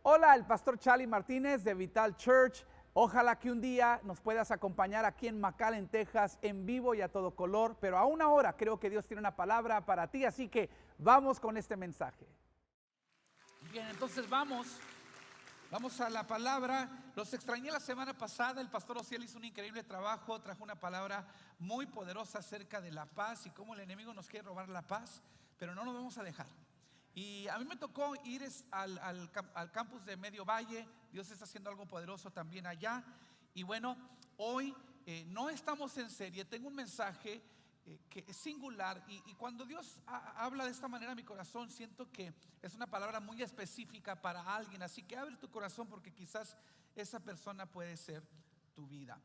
Hola, el pastor Charlie Martínez de Vital Church. Ojalá que un día nos puedas acompañar aquí en McAllen, Texas, en vivo y a todo color, pero aún ahora creo que Dios tiene una palabra para ti, así que vamos con este mensaje. Bien, entonces vamos a la palabra. Los extrañé la semana pasada. El pastor Ociel hizo un increíble trabajo, trajo una palabra muy poderosa acerca de la paz y cómo el enemigo nos quiere robar la paz, pero no nos vamos a dejar. Y a mí me tocó ir al campus de Medio Valle. Dios está haciendo algo poderoso también allá. Y bueno, hoy no estamos en serie. Tengo un mensaje que es singular. Y cuando Dios habla de esta manera a mi corazón, siento que es una palabra muy específica para alguien. Así que abre tu corazón, porque quizás esa persona puede ser tu vida.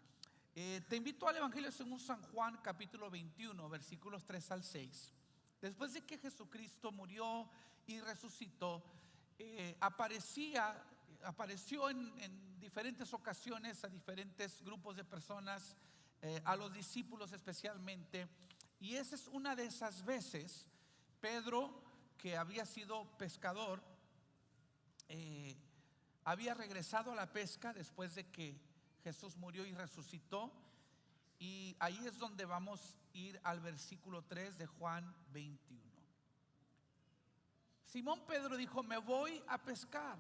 Te invito al Evangelio según San Juan, capítulo 21, versículos 3 al 6. Después de que Jesucristo murió y resucitó, apareció en diferentes ocasiones a diferentes grupos de personas, a los discípulos especialmente. Y esa es una de esas veces. Pedro, que había sido pescador, había regresado a la pesca después de que Jesús murió y resucitó. Y ahí es donde vamos a ir al versículo 3 de Juan 21. Simón Pedro dijo: me voy a pescar.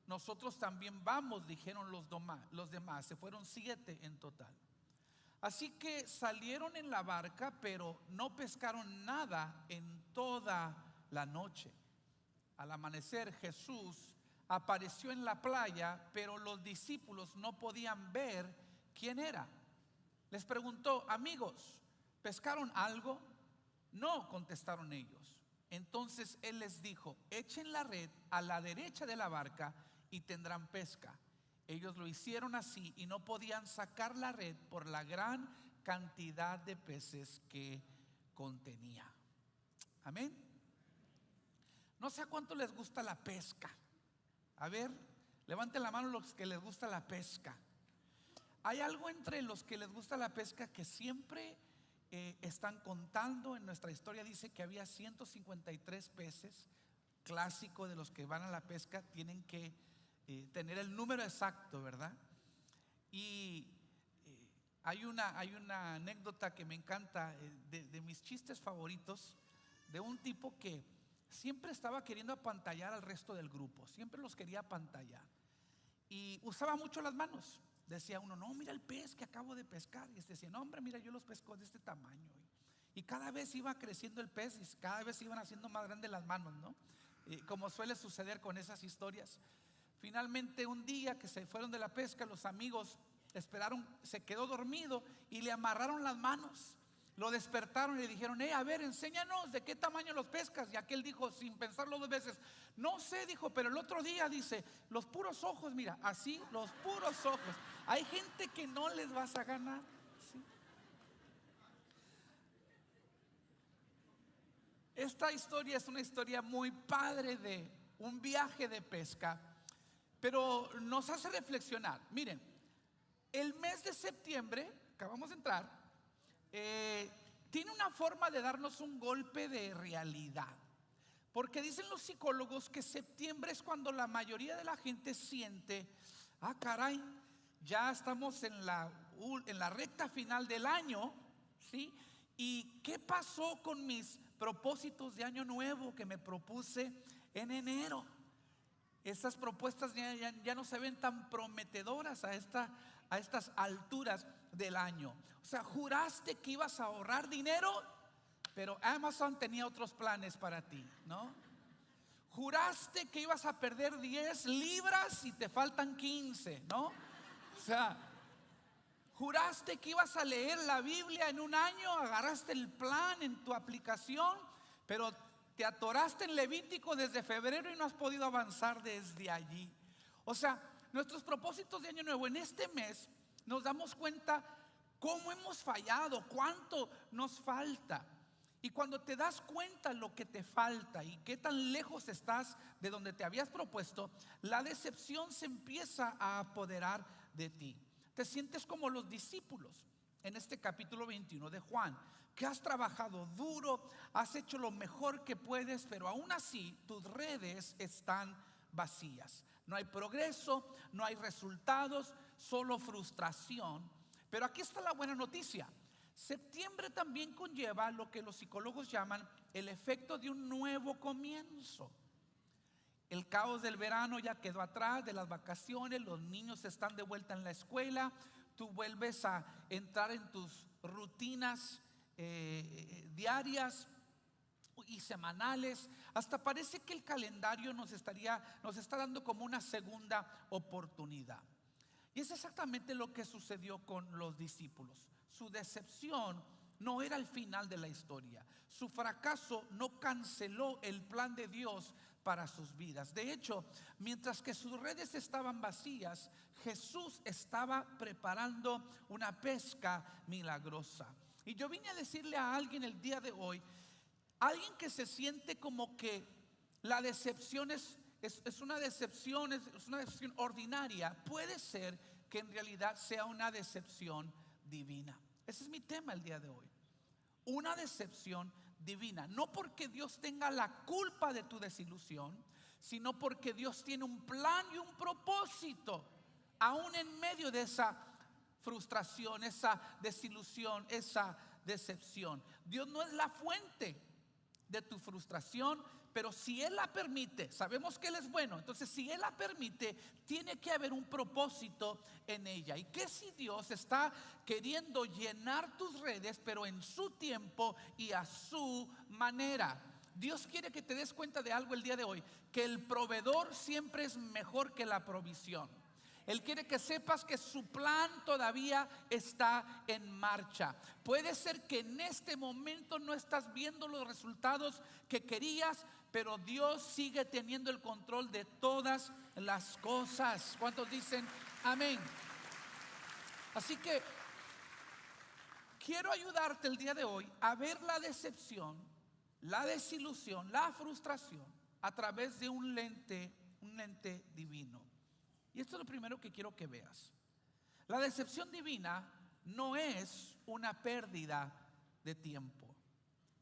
Nosotros también vamos, dijeron los demás. Se fueron 7 en total. Así que salieron en la barca, pero no pescaron nada en toda la noche. Al amanecer, Jesús apareció en la playa, pero los discípulos no podían ver quién era. Les preguntó: amigos, ¿pescaron algo? No, contestaron ellos. Entonces él les dijo: echen la red a la derecha de la barca y tendrán pesca. Ellos lo hicieron así y no podían sacar la red por la gran cantidad de peces que contenía. Amén. No sé a cuánto les gusta la pesca. A ver, levanten la mano los que les gusta la pesca. Hay algo entre los que les gusta la pesca que siempre están contando. En nuestra historia dice que había 153 peces. Clásico de los que van a la pesca, tienen que tener el número exacto, ¿verdad? Y hay una anécdota que me encanta, de mis chistes favoritos, de un tipo que siempre estaba queriendo apantallar al resto del grupo. Siempre los quería apantallar y usaba mucho las manos. Decía uno: no, mira el pez que acabo de pescar. Y este decía: no, hombre, mira, yo los pesco de este tamaño. Y cada vez iba creciendo el pez y cada vez iban haciendo más grandes las manos, ¿no? Como suele suceder con esas historias. Finalmente, un día que se fueron de la pesca, los amigos esperaron, se quedó dormido y le amarraron las manos. Lo despertaron y le dijeron: a ver, enséñanos de qué tamaño los pescas. Y aquel dijo, sin pensarlo 2 veces: no sé, dijo, pero el otro día, dice, los puros ojos, mira, así, los puros ojos. Hay gente que no les vas a ganar, ¿sí? Esta historia es una historia muy padre de un viaje de pesca, pero nos hace reflexionar. Miren, el mes de septiembre, acabamos de entrar, tiene una forma de darnos un golpe de realidad. Porque dicen los psicólogos que septiembre es cuando la mayoría de la gente siente: caray, ya estamos en la recta final del año, ¿sí? ¿Y qué pasó con mis propósitos de año nuevo que me propuse en enero? Esas propuestas ya no se ven tan prometedoras a estas alturas del año. O sea, juraste que ibas a ahorrar dinero, pero Amazon tenía otros planes para ti, ¿no? Juraste que ibas a perder 10 libras y te faltan 15, ¿no? O sea, juraste que ibas a leer la Biblia en un año, agarraste el plan en tu aplicación, pero te atoraste en Levítico desde febrero y no has podido avanzar desde allí. O sea, nuestros propósitos de año nuevo en este mes, nos damos cuenta cómo hemos fallado, cuánto nos falta. Y cuando te das cuenta lo que te falta y qué tan lejos estás de donde te habías propuesto, la decepción se empieza a apoderar de ti. Te sientes como los discípulos en este capítulo 21 de Juan, que has trabajado duro, has hecho lo mejor que puedes, pero aún así tus redes están vacías. No hay progreso, no hay resultados, solo frustración. Pero aquí está la buena noticia. Septiembre también conlleva lo que los psicólogos llaman el efecto de un nuevo comienzo. El caos del verano ya quedó atrás, de las vacaciones, los niños están de vuelta en la escuela, tú vuelves a entrar en tus rutinas diarias y semanales. Hasta parece que el calendario nos está dando como una segunda oportunidad. Y es exactamente lo que sucedió con los discípulos. Su decepción no era el final de la historia. Su fracaso no canceló el plan de Dios para sus vidas. De hecho, mientras que sus redes estaban vacías, Jesús estaba preparando una pesca milagrosa. Y yo vine a decirle a alguien el día de hoy, alguien que se siente como que la decepción es una decepción, es una decepción ordinaria, puede ser que en realidad sea una decepción divina. Ese es mi tema el día de hoy. Una decepción divina. No porque Dios tenga la culpa de tu desilusión, sino porque Dios tiene un plan y un propósito, aún en medio de esa frustración, esa desilusión, esa decepción. Dios no es la fuente de tu frustración, pero si Él la permite, sabemos que Él es bueno, entonces si Él la permite, tiene que haber un propósito en ella. ¿Y qué si Dios está queriendo llenar tus redes, pero en su tiempo y a su manera? Dios quiere que te des cuenta de algo el día de hoy, que el proveedor siempre es mejor que la provisión. Él quiere que sepas que su plan todavía está en marcha. Puede ser que en este momento no estás viendo los resultados que querías, pero Dios sigue teniendo el control de todas las cosas. ¿Cuántos dicen amén? Así que quiero ayudarte el día de hoy a ver la decepción, la desilusión, la frustración a través de un lente divino. Y esto es lo primero que quiero que veas. La decepción divina no es una pérdida de tiempo.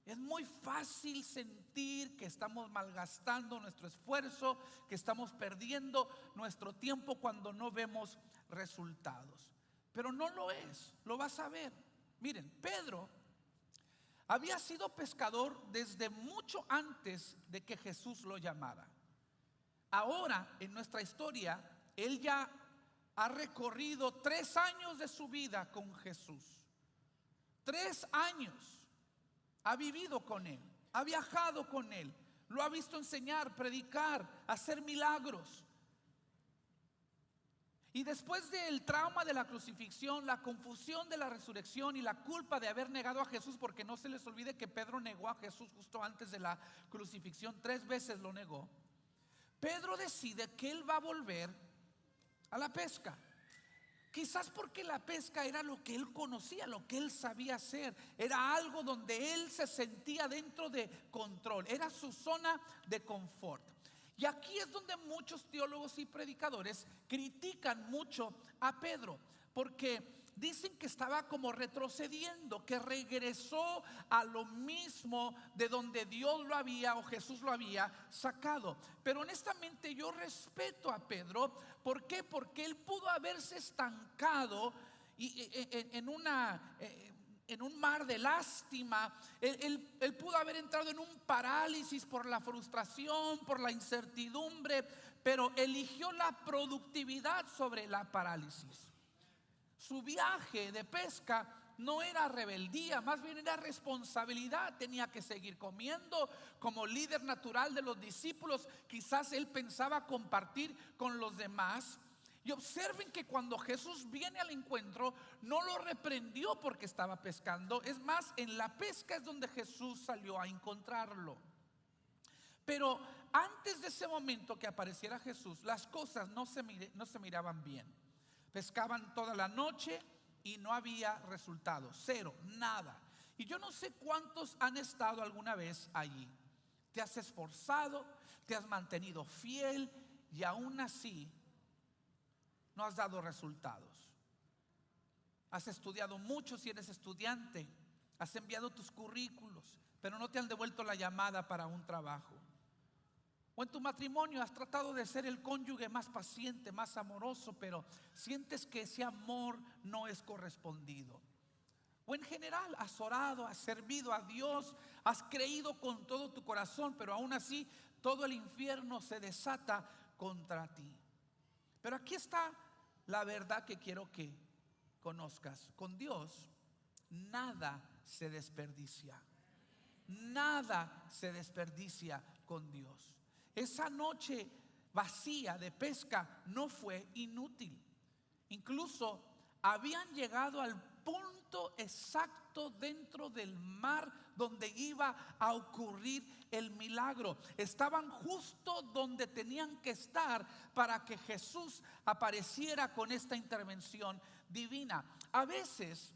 Es muy fácil sentir que estamos malgastando nuestro esfuerzo, que estamos perdiendo nuestro tiempo cuando no vemos resultados. Pero no lo es, lo vas a ver. Miren, Pedro había sido pescador desde mucho antes de que Jesús lo llamara. Ahora, en nuestra historia, él ya ha recorrido 3 años de su vida con Jesús. 3 años ha vivido con Él, ha viajado con Él, lo ha visto enseñar, predicar, hacer milagros. Y después del trauma de la crucifixión, la confusión de la resurrección y la culpa de haber negado a Jesús, porque no se les olvide que Pedro negó a Jesús justo antes de la crucifixión, 3 veces lo negó. Pedro decide que él va a volver a la pesca. Quizás porque la pesca era lo que él conocía, lo que él sabía hacer. Era algo donde él se sentía dentro de control. Era su zona de confort. Y aquí es donde muchos teólogos y predicadores critican mucho a Pedro, porque dicen que estaba como retrocediendo, que regresó a lo mismo de donde Dios lo había o Jesús lo había sacado. Pero honestamente yo respeto a Pedro. ¿Por qué? Porque él pudo haberse estancado en un mar de lástima. Él pudo haber entrado en un parálisis por la frustración, por la incertidumbre, pero eligió la productividad sobre la parálisis. Su viaje de pesca no era rebeldía, más bien era responsabilidad. Tenía que seguir comiendo. Como líder natural de los discípulos, quizás él pensaba compartir con los demás. Y observen que cuando Jesús viene al encuentro, no lo reprendió porque estaba pescando. Es más, en la pesca es donde Jesús salió a encontrarlo. Pero antes de ese momento que apareciera Jesús, las cosas no se miraban bien. Pescaban toda la noche y no había resultados, 0, nada. Y yo no sé cuántos han estado alguna vez allí. Te has esforzado, te has mantenido fiel y aún así no has dado resultados. Has estudiado mucho si eres estudiante, has enviado tus currículos, pero no te han devuelto la llamada para un trabajo. O en tu matrimonio has tratado de ser el cónyuge más paciente, más amoroso, pero sientes que ese amor no es correspondido. O en general has orado, has servido a Dios, has creído con todo tu corazón, pero aún así todo el infierno se desata contra ti. Pero aquí está la verdad que quiero que conozcas. Con Dios nada se desperdicia. Nada se desperdicia con Dios. Esa noche vacía de pesca no fue inútil. Incluso habían llegado al punto exacto dentro del mar donde iba a ocurrir el milagro. Estaban justo donde tenían que estar para que Jesús apareciera con esta intervención divina. A veces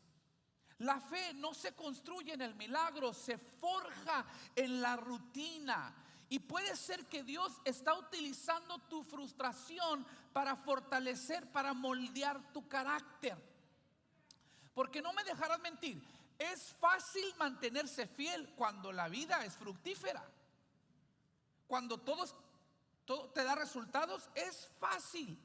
la fe no se construye en el milagro, se forja en la rutina. Y puede ser que Dios está utilizando tu frustración para fortalecer, para moldear tu carácter. Porque no me dejarás mentir, es fácil mantenerse fiel cuando la vida es fructífera. Cuando todo te da resultados, es fácil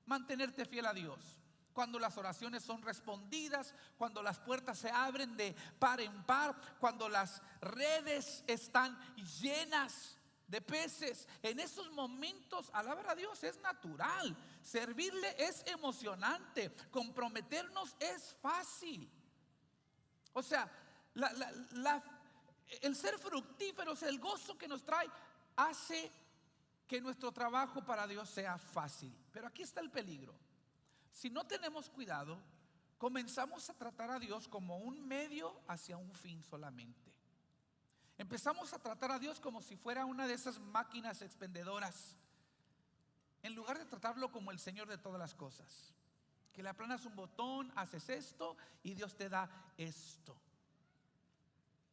mantenerte fiel a Dios. Cuando las oraciones son respondidas, cuando las puertas se abren de par en par, cuando las redes están llenas de peces, en esos momentos alabar a Dios es natural, servirle es emocionante, comprometernos es fácil. O sea, el ser fructíferos, el gozo que nos trae, hace que nuestro trabajo para Dios sea fácil. Pero aquí está el peligro. Si no tenemos cuidado, comenzamos a tratar a Dios como un medio hacia un fin solamente. Empezamos a tratar a Dios como si fuera una de esas máquinas expendedoras, en lugar de tratarlo como el Señor de todas las cosas. Que le aplanas un botón, haces esto y Dios te da esto.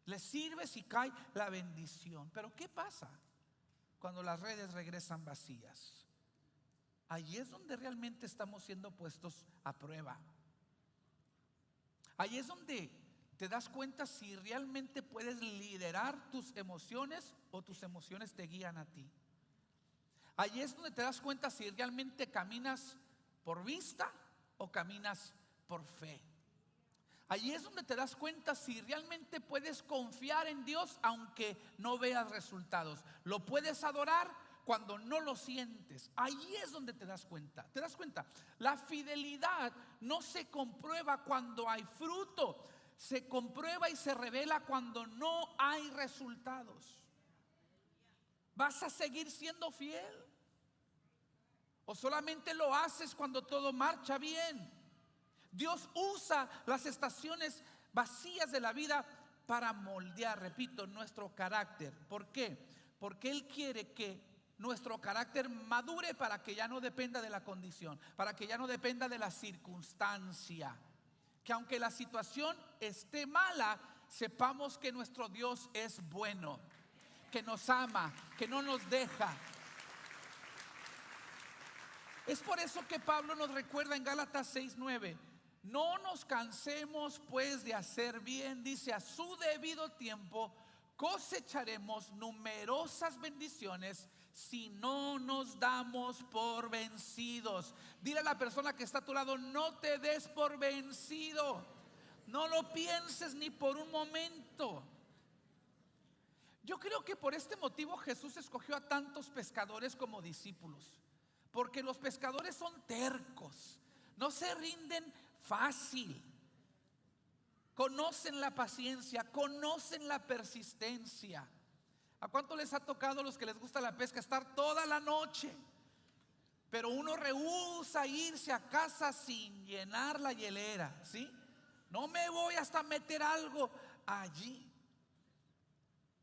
Le sirves y cae la bendición. Pero ¿qué pasa cuando las redes regresan vacías? Allí es donde realmente estamos siendo puestos a prueba. Allí es donde te das cuenta si realmente puedes liderar tus emociones o tus emociones te guían a ti. Allí es donde te das cuenta si realmente caminas por vista o caminas por fe. Allí es donde te das cuenta si realmente puedes confiar en Dios aunque no veas resultados. Lo puedes adorar cuando no lo sientes. Allí es donde te das cuenta. ¿Te das cuenta? La fidelidad no se comprueba cuando hay fruto. Se comprueba y se revela cuando no hay resultados. ¿Vas a seguir siendo fiel? ¿O solamente lo haces cuando todo marcha bien? Dios usa las estaciones vacías de la vida para moldear, repito, nuestro carácter. ¿Por qué? Porque Él quiere que nuestro carácter madure para que ya no dependa de la condición, para que ya no dependa de la circunstancia. Que aunque la situación esté mala, sepamos que nuestro Dios es bueno, que nos ama, que no nos deja. Es por eso que Pablo nos recuerda en Gálatas 6:9: no nos cansemos pues de hacer bien, dice, a su debido tiempo cosecharemos numerosas bendiciones si no nos damos por vencidos. Dile a la persona que está a tu lado: no te des por vencido. No lo pienses ni por un momento. Yo creo que por este motivo Jesús escogió a tantos pescadores como discípulos, porque los pescadores son tercos, no se rinden fácil, conocen la paciencia, conocen la persistencia. ¿A cuánto les ha tocado a los que les gusta la pesca estar toda la noche? Pero uno rehúsa irse a casa sin llenar la hielera, ¿sí? No me voy hasta meter algo allí.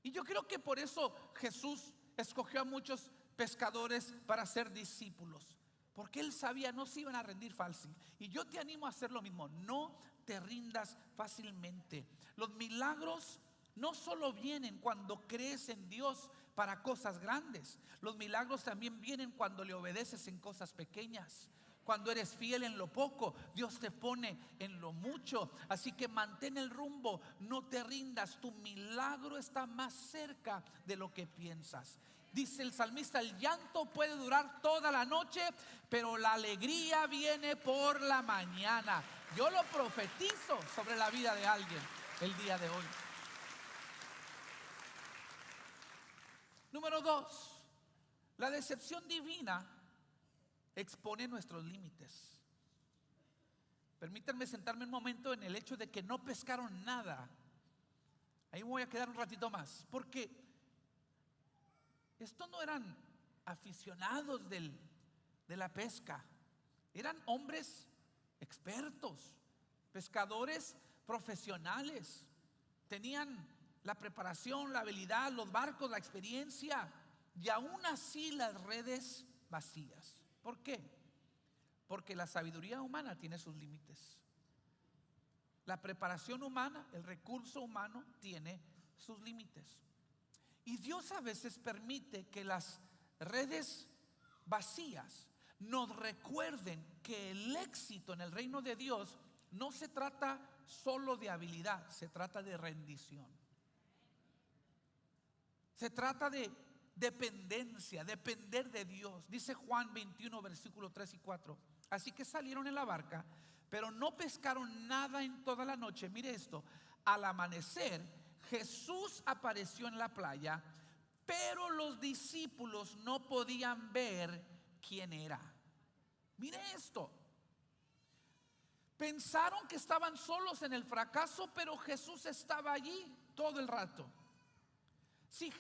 Y yo creo que por eso Jesús escogió a muchos pescadores para ser discípulos, porque Él sabía no se iban a rendir fácil. Y yo te animo a hacer lo mismo: no te rindas fácilmente. Los milagros no solo vienen cuando crees en Dios para cosas grandes. Los milagros también vienen cuando le obedeces en cosas pequeñas. Cuando eres fiel en lo poco, Dios te pone en lo mucho. Así que mantén el rumbo, no te rindas. Tu milagro está más cerca de lo que piensas. Dice el salmista, el llanto puede durar toda la noche, pero la alegría viene por la mañana. Yo lo profetizo sobre la vida de alguien el día de hoy. Número 2, la decepción divina expone nuestros límites. Permítanme sentarme un momento en el hecho de que no pescaron nada. Ahí me voy a quedar un ratito más, porque estos no eran aficionados de la pesca, eran hombres expertos, pescadores profesionales. Tenían la preparación, la habilidad, los barcos, la experiencia, y aún así las redes vacías. ¿Por qué? Porque la sabiduría humana tiene sus límites. La preparación humana, el recurso humano tiene sus límites. Y Dios a veces permite que las redes vacías nos recuerden que el éxito en el reino de Dios no se trata solo de habilidad, se trata de rendición. Se trata de dependencia, depender de Dios. Dice Juan 21, versículo 3 y 4. Así que salieron en la barca, pero no pescaron nada en toda la noche. Mire esto, al amanecer Jesús apareció en la playa, pero los discípulos no podían ver quién era. Mire esto. Pensaron que estaban solos en el fracaso, pero Jesús estaba allí todo el rato. Si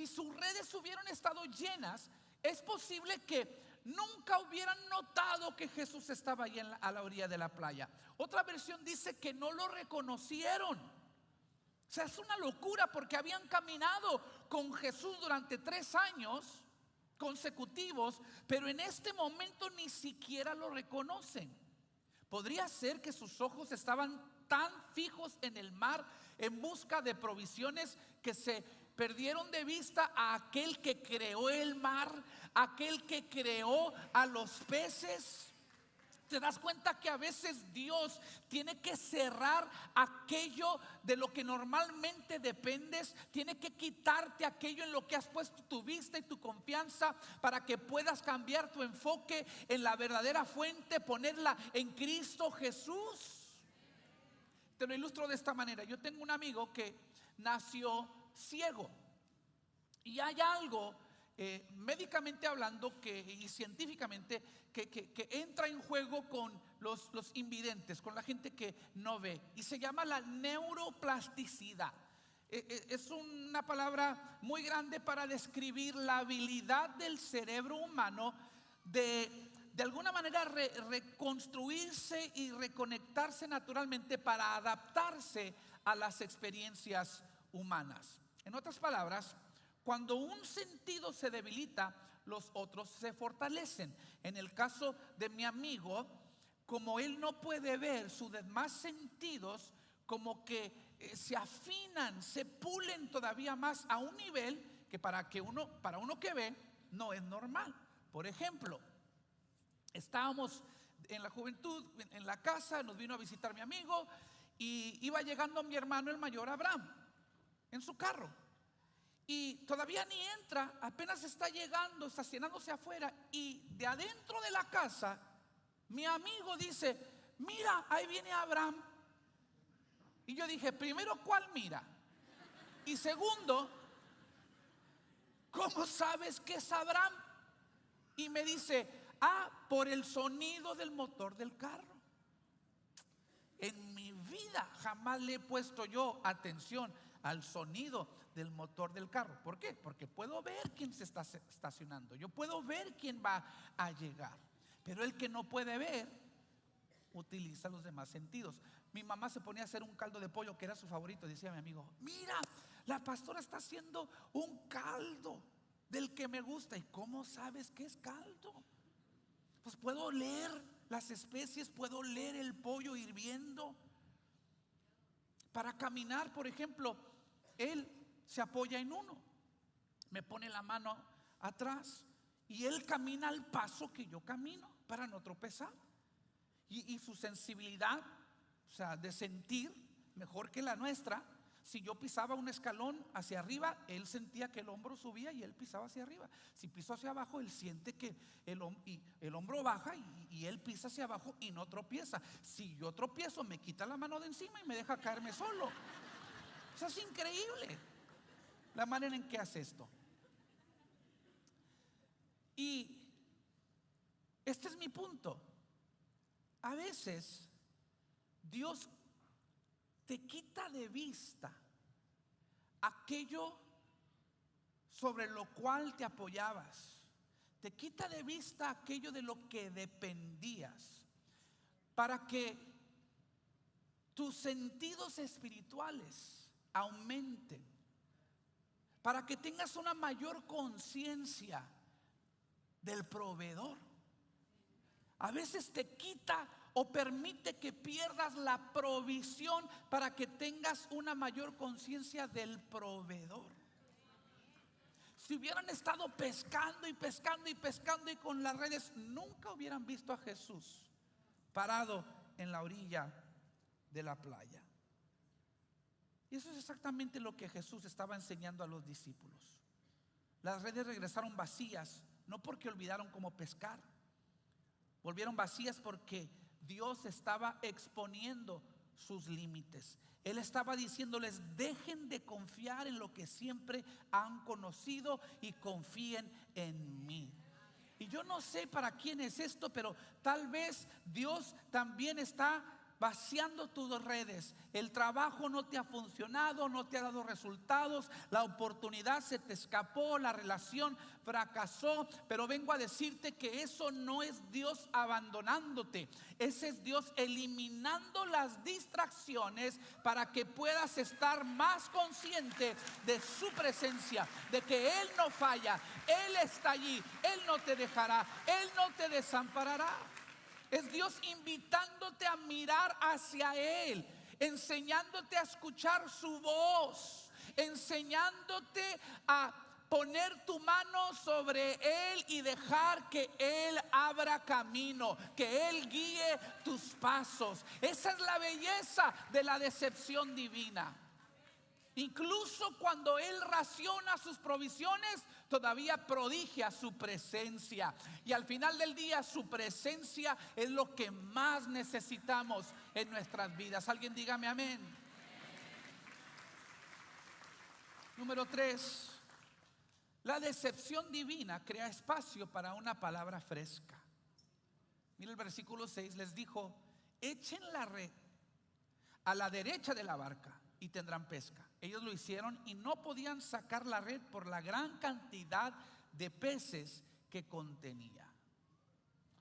sus redes hubieran estado llenas, es posible que nunca hubieran notado que Jesús estaba allí a la orilla de la playa. Otra versión dice que no lo reconocieron. O sea, es una locura, porque habían caminado con Jesús durante 3 años consecutivos, pero en este momento ni siquiera lo reconocen. Podría ser que sus ojos estaban tan fijos en el mar en busca de provisiones que se perdieron de vista a aquel que creó el mar, aquel que creó a los peces. ¿Te das cuenta que a veces Dios tiene que cerrar aquello de lo que normalmente dependes? Tiene que quitarte aquello en lo que has puesto tu vista y tu confianza, para que puedas cambiar tu enfoque en la verdadera fuente, ponerla en Cristo Jesús. Te lo ilustro de esta manera. Yo tengo un amigo que nació ciego, y hay algo médicamente hablando y científicamente que entra en juego con los invidentes, con la gente que no ve, y se llama la neuroplasticidad. Es una palabra muy grande para describir la habilidad del cerebro humano de alguna manera reconstruirse y reconectarse naturalmente para adaptarse a las experiencias humanas. En otras palabras, cuando un sentido se debilita, los otros se fortalecen. En el caso de mi amigo, como él no puede ver, sus demás sentidos como que se afinan, se pulen todavía más a un nivel que para uno que ve no es normal. Por ejemplo, estábamos en la juventud en la casa, nos vino a visitar mi amigo y iba llegando mi hermano el mayor Abraham en su carro. Y todavía ni entra, apenas está llegando, estacionándose afuera, y de adentro de la casa mi amigo dice: mira, ahí viene Abraham. Y yo dije, primero, ¿cuál mira? Y segundo, ¿cómo sabes que es Abraham? Y me dice, por el sonido del motor del carro. En mi vida jamás le he puesto yo atención al sonido del motor del carro. ¿Por qué? Porque puedo ver quién se está estacionando, yo puedo ver quién va a llegar, pero el que no puede ver utiliza los demás sentidos. Mi mamá se ponía a hacer un caldo de pollo que era su favorito. Decía mi amigo, mira, la pastora está haciendo un caldo del que me gusta. ¿Y cómo sabes que es caldo? Pues puedo leer las especies, puedo leer el pollo hirviendo. Para caminar, por ejemplo, él se apoya en uno, me pone la mano atrás y él camina al paso que yo camino para no tropezar. Y su sensibilidad, o sea, de sentir mejor que la nuestra, Si yo pisaba un escalón hacia arriba, él sentía que el hombro subía y él pisaba hacia arriba. Si piso hacia abajo, él siente que el hombro baja y él pisa hacia abajo y no tropieza. Si yo tropiezo, me quita la mano de encima y me deja caerme solo. O sea, es increíble la manera en que hace esto. Y este es mi punto. A veces Dios te quita de vista aquello sobre lo cual te apoyabas. Te quita de vista aquello de lo que dependías, para que tus sentidos espirituales aumenten, para que tengas una mayor conciencia del proveedor. A veces te quita o permite que pierdas la provisión para que tengas una mayor conciencia del proveedor. Si hubieran estado pescando y pescando y pescando y con las redes, nunca hubieran visto a Jesús parado en la orilla de la playa. Y eso es exactamente lo que Jesús estaba enseñando a los discípulos. Las redes regresaron vacías, no porque olvidaron cómo pescar. Volvieron vacías porque Dios estaba exponiendo sus límites. Él estaba diciéndoles: dejen de confiar en lo que siempre han conocido y confíen en mí. Y yo no sé para quién es esto, pero tal vez Dios también está vaciando tus redes. El trabajo no te ha funcionado, no te ha dado resultados, la oportunidad se te escapó, la relación fracasó, pero vengo a decirte que eso no es Dios abandonándote. Ese es Dios eliminando las distracciones para que puedas estar más consciente de su presencia, de que Él no falla, Él está allí, Él no te dejará, Él no te desamparará. Es Dios invitándote a mirar hacia Él, enseñándote a escuchar su voz, enseñándote a poner tu mano sobre Él y dejar que Él abra camino, que Él guíe tus pasos. Esa es la belleza de la decepción divina. Incluso cuando Él raciona sus provisiones, todavía prodigia su presencia. Y al final del día, su presencia es lo que más necesitamos en nuestras vidas. Alguien dígame amén. Número 3. La decepción divina crea espacio para una palabra fresca. Mira el versículo 6, les dijo: echen la red a la derecha de la barca y tendrán pesca. Ellos lo hicieron y no podían sacar la red por la gran cantidad de peces que contenía.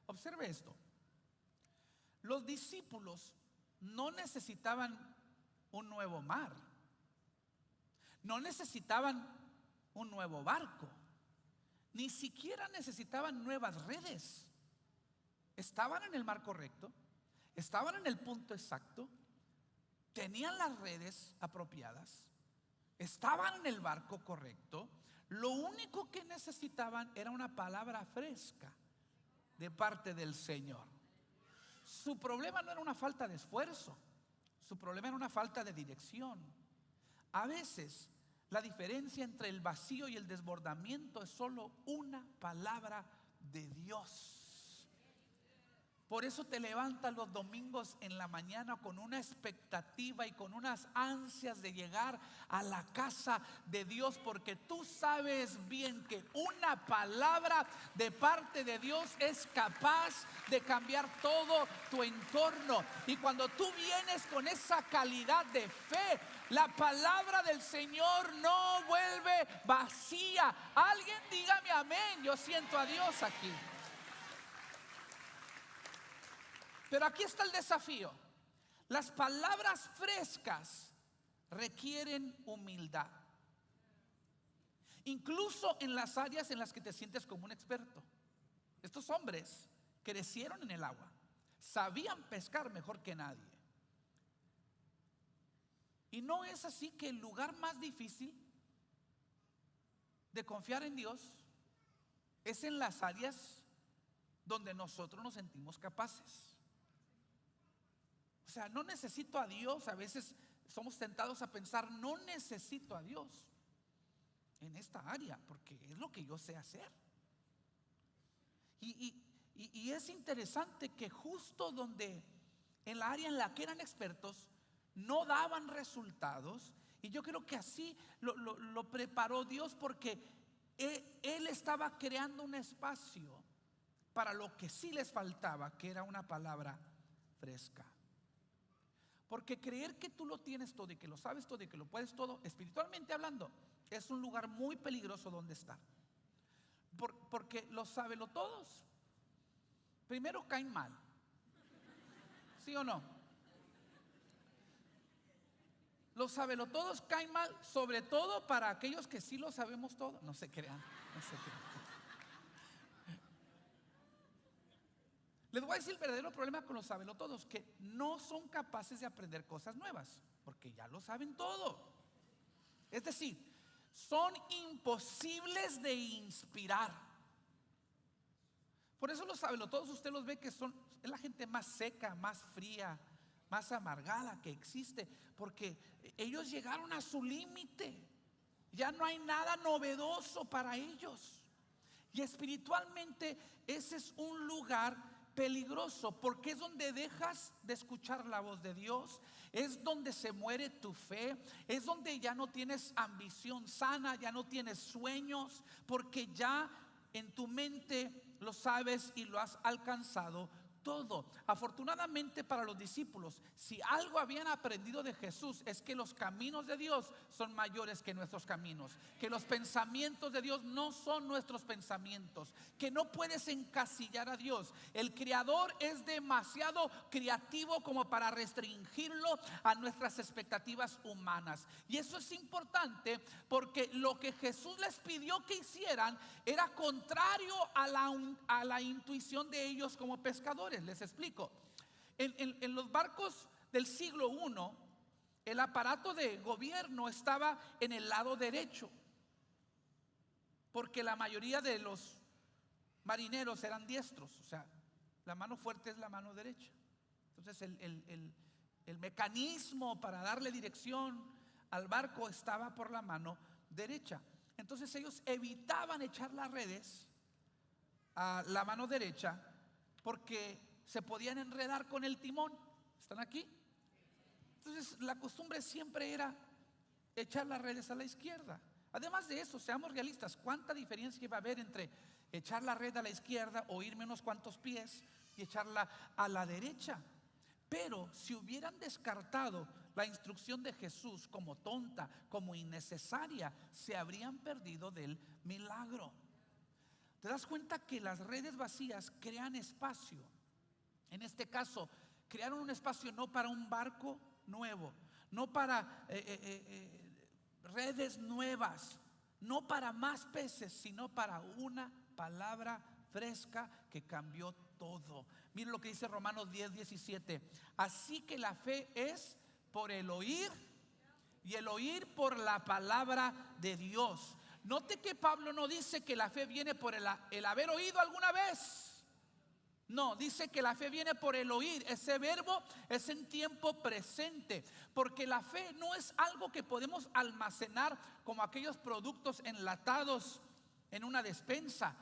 Observe esto. Los discípulos no necesitaban un nuevo mar, no necesitaban un nuevo barco, ni siquiera necesitaban nuevas redes. Estaban en el mar correcto, estaban en el punto exacto, tenían las redes apropiadas, estaban en el barco correcto. Lo único que necesitaban era una palabra fresca de parte del Señor. Su problema no era una falta de esfuerzo, su problema era una falta de dirección. A veces la diferencia entre el vacío y el desbordamiento es solo una palabra de Dios. Por eso te levantas los domingos en la mañana con una expectativa y con unas ansias de llegar a la casa de Dios, porque tú sabes bien que una palabra de parte de Dios es capaz de cambiar todo tu entorno. Y cuando tú vienes con esa calidad de fe, la palabra del Señor no vuelve vacía. Alguien dígame amén. Yo siento a Dios aquí. Pero aquí está el desafío. Las palabras frescas requieren humildad, incluso en las áreas en las que te sientes como un experto. Estos hombres crecieron en el agua, sabían pescar mejor que nadie. Y no es así que el lugar más difícil de confiar en Dios es en las áreas donde nosotros nos sentimos capaces. O sea, no necesito a Dios a veces somos tentados a pensar, no necesito a Dios en esta área, porque es lo que yo sé hacer. Y es interesante que justo donde, en la área en la que eran expertos, no daban resultados. Y yo creo que así lo preparó Dios, porque él estaba creando un espacio para lo que sí les faltaba, que era una palabra fresca. Porque creer que tú lo tienes todo y que lo sabes todo y que lo puedes todo, espiritualmente hablando, es un lugar muy peligroso donde estar. Porque los todos primero caen mal. ¿Sí o no? Los sabelotodos caen mal, sobre todo para aquellos que sí lo sabemos todo. No se crean, no se crean. Les voy a decir el verdadero problema con los sabelotodos, que no son capaces de aprender cosas nuevas, porque ya lo saben todo. Es decir, son imposibles de inspirar. Por eso los sabelotodos usted los ve que es la gente más seca, más fría, más amargada que existe, porque ellos llegaron a su límite. Ya no hay nada novedoso para ellos. Y espiritualmente ese es un lugar peligroso, porque es donde dejas de escuchar la voz de Dios, es donde se muere tu fe, es donde ya no tienes ambición sana, ya no tienes sueños, porque ya en tu mente lo sabes y lo has alcanzado todo. Afortunadamente para los discípulos, si algo habían aprendido de Jesús, es que los caminos de Dios son mayores que nuestros caminos, que los pensamientos de Dios no son nuestros pensamientos, que no puedes encasillar a Dios. El Creador es demasiado creativo como para restringirlo a nuestras expectativas humanas. Y eso es importante, porque lo que Jesús les pidió que hicieran era contrario a la intuición de ellos como pescadores. Les explico. En los barcos del siglo I, el aparato de gobierno estaba en el lado derecho, porque la mayoría de los marineros eran diestros. O sea, la mano fuerte es la mano derecha. Entonces el mecanismo para darle dirección al barco estaba por la mano derecha. Entonces ellos evitaban echar las redes a la mano derecha, porque se podían enredar con el timón. ¿Están aquí? Entonces la costumbre siempre era echar las redes a la izquierda. Además de eso, seamos realistas, ¿cuánta diferencia va a haber entre echar la red a la izquierda o irme unos cuantos pies y echarla a la derecha? Pero si hubieran descartado la instrucción de Jesús como tonta, como innecesaria, se habrían perdido del milagro. ¿Te das cuenta que las redes vacías crean espacio? En este caso, crearon un espacio no para un barco nuevo, no para redes nuevas, no para más peces, sino para una palabra fresca que cambió todo. Miren lo que dice Romanos 10:17. Así que la fe es por el oír, y el oír por la palabra de Dios. Note que Pablo no dice que la fe viene por el haber oído alguna vez. No, dice que la fe viene por el oír. Ese verbo es en tiempo presente, porque la fe no es algo que podemos almacenar como aquellos productos enlatados en una despensa.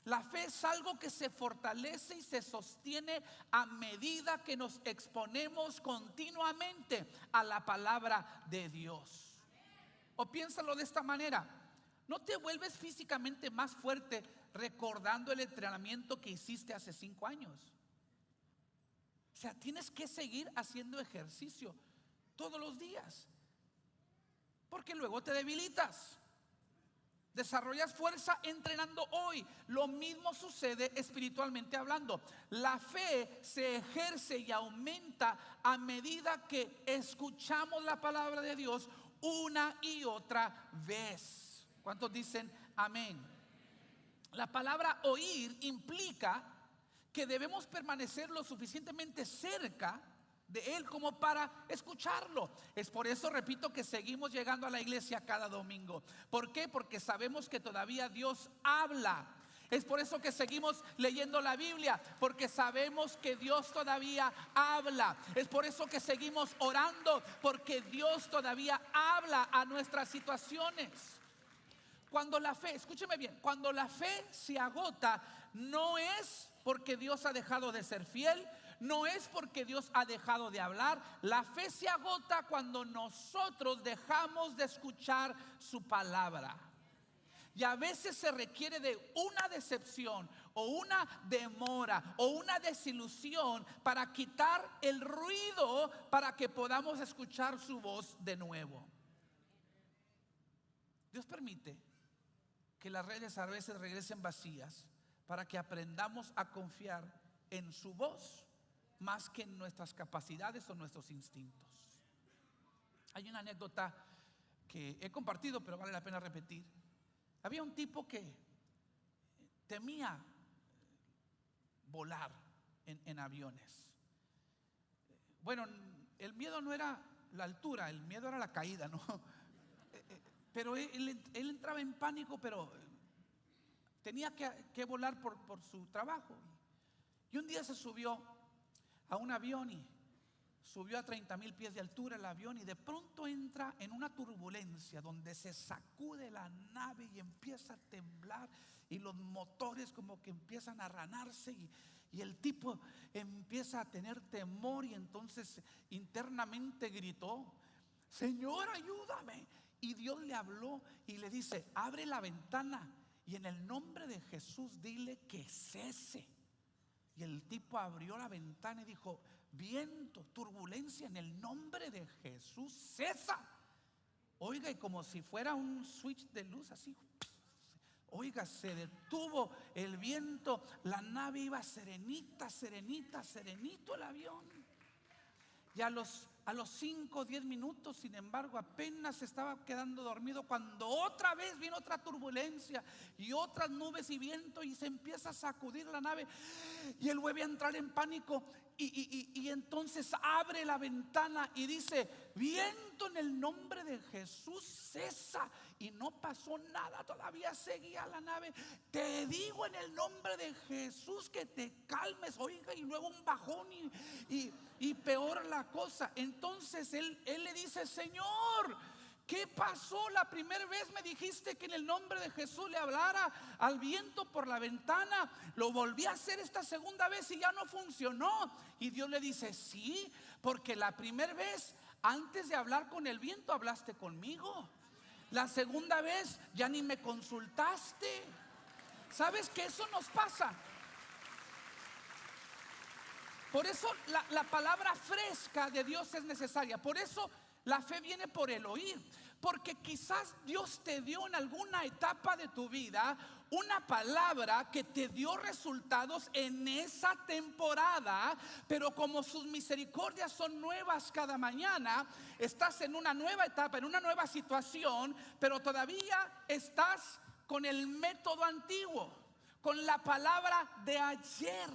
La fe es algo que se fortalece y se sostiene a medida que nos exponemos continuamente a la palabra de Dios. O piénsalo de esta manera: ¿no te vuelves físicamente más fuerte recordando el entrenamiento que hiciste hace 5 años? O sea, tienes que seguir haciendo ejercicio todos los días, porque luego te debilitas. Desarrollas fuerza entrenando hoy. Lo mismo sucede espiritualmente hablando. La fe se ejerce y aumenta a medida que escuchamos la palabra de Dios una y otra vez. ¿Cuántos dicen amén? La palabra oír implica que debemos permanecer lo suficientemente cerca de Él como para escucharlo. Es por eso, repito, que seguimos llegando a la iglesia cada domingo. ¿Por qué? Porque sabemos que todavía Dios habla. Es por eso que seguimos leyendo la Biblia, porque sabemos que Dios todavía habla. Es por eso que seguimos orando, porque Dios todavía habla a nuestras situaciones. Cuando la fe, escúcheme bien, cuando la fe se agota, no es porque Dios ha dejado de ser fiel, no es porque Dios ha dejado de hablar. La fe se agota cuando nosotros dejamos de escuchar su palabra. Y a veces se requiere de una decepción o una demora o una desilusión para quitar el ruido, para que podamos escuchar su voz de nuevo. Dios permite que las redes a veces regresen vacías para que aprendamos a confiar en su voz más que en nuestras capacidades o nuestros instintos. Hay una anécdota que he compartido, pero vale la pena repetir. Había un tipo que temía volar en aviones. Bueno, el miedo no era la altura, el miedo era la caída, ¿no? Pero él entraba en pánico, pero tenía que volar por su trabajo. Y un día se subió a un avión y subió a 30,000 pies de altura el avión, y de pronto entra en una turbulencia donde se sacude la nave y empieza a temblar, y los motores como que empiezan a ranarse, y el tipo empieza a tener temor, y entonces internamente gritó: Señor, ayúdame. Y Dios le habló y le dice: abre la ventana y en el nombre de Jesús dile que cese. Y el tipo abrió la ventana y dijo: viento, turbulencia, en el nombre de Jesús cesa. Oiga, y como si fuera un switch de luz así, oiga, se detuvo el viento, la nave iba serenita, serenita, serenito el avión. Y a los 5 o 10 minutos, sin embargo, apenas estaba quedando dormido cuando otra vez vino otra turbulencia y otras nubes y viento, y se empieza a sacudir la nave, y él vuelve a entrar en pánico, y entonces abre la ventana y dice: viento, en el nombre de Jesús cesa. Y no pasó nada, todavía seguía la nave. Te digo en el nombre de Jesús que te calmes. Oiga, y luego un bajón y peor la cosa. Entonces él le dice: Señor, ¿qué pasó? La primera vez me dijiste que en el nombre de Jesús le hablara al viento por la ventana. Lo volví a hacer esta segunda vez y ya no funcionó. Y Dios le dice: sí, porque la primera vez, antes de hablar con el viento, hablaste conmigo. La segunda vez ya ni me consultaste. ¿Sabes que eso nos pasa? Por eso la palabra fresca de Dios es necesaria. Por eso la fe viene por el oír. Porque quizás Dios te dio en alguna etapa de tu vida una palabra que te dio resultados en esa temporada, pero como sus misericordias son nuevas cada mañana, estás en una nueva etapa, en una nueva situación, pero todavía estás con el método antiguo, con la palabra de ayer.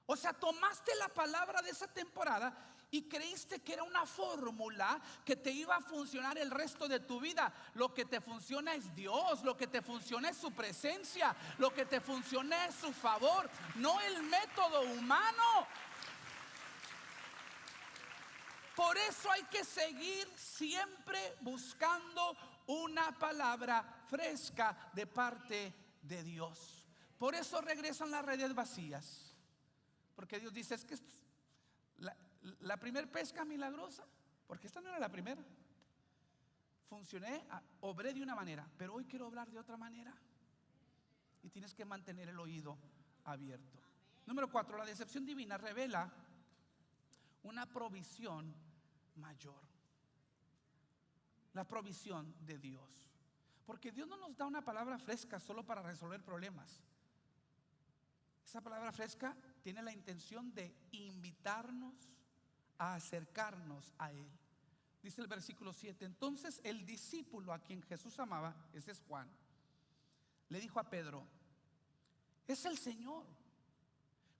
O sea, tomaste la palabra de esa temporada y creíste que era una fórmula que te iba a funcionar el resto de tu vida. Lo que te funciona es Dios, lo que te funciona es su presencia, lo que te funciona es su favor, no el método humano. Por eso hay que seguir siempre buscando una palabra fresca de parte de Dios. Por eso regresan las redes vacías, porque Dios dice: es que la primer pesca milagrosa, porque esta no era la primera. Funcioné, obré de una manera, pero hoy quiero hablar de otra manera. Y tienes que mantener el oído abierto. Número 4, la decepción divina revela una provisión mayor. La provisión de Dios. Porque Dios no nos da una palabra fresca solo para resolver problemas. Esa palabra fresca tiene la intención de invitarnos a acercarnos a Él. Dice el versículo 7: entonces el discípulo a quien Jesús amaba, ese es Juan, le dijo a Pedro: es el Señor.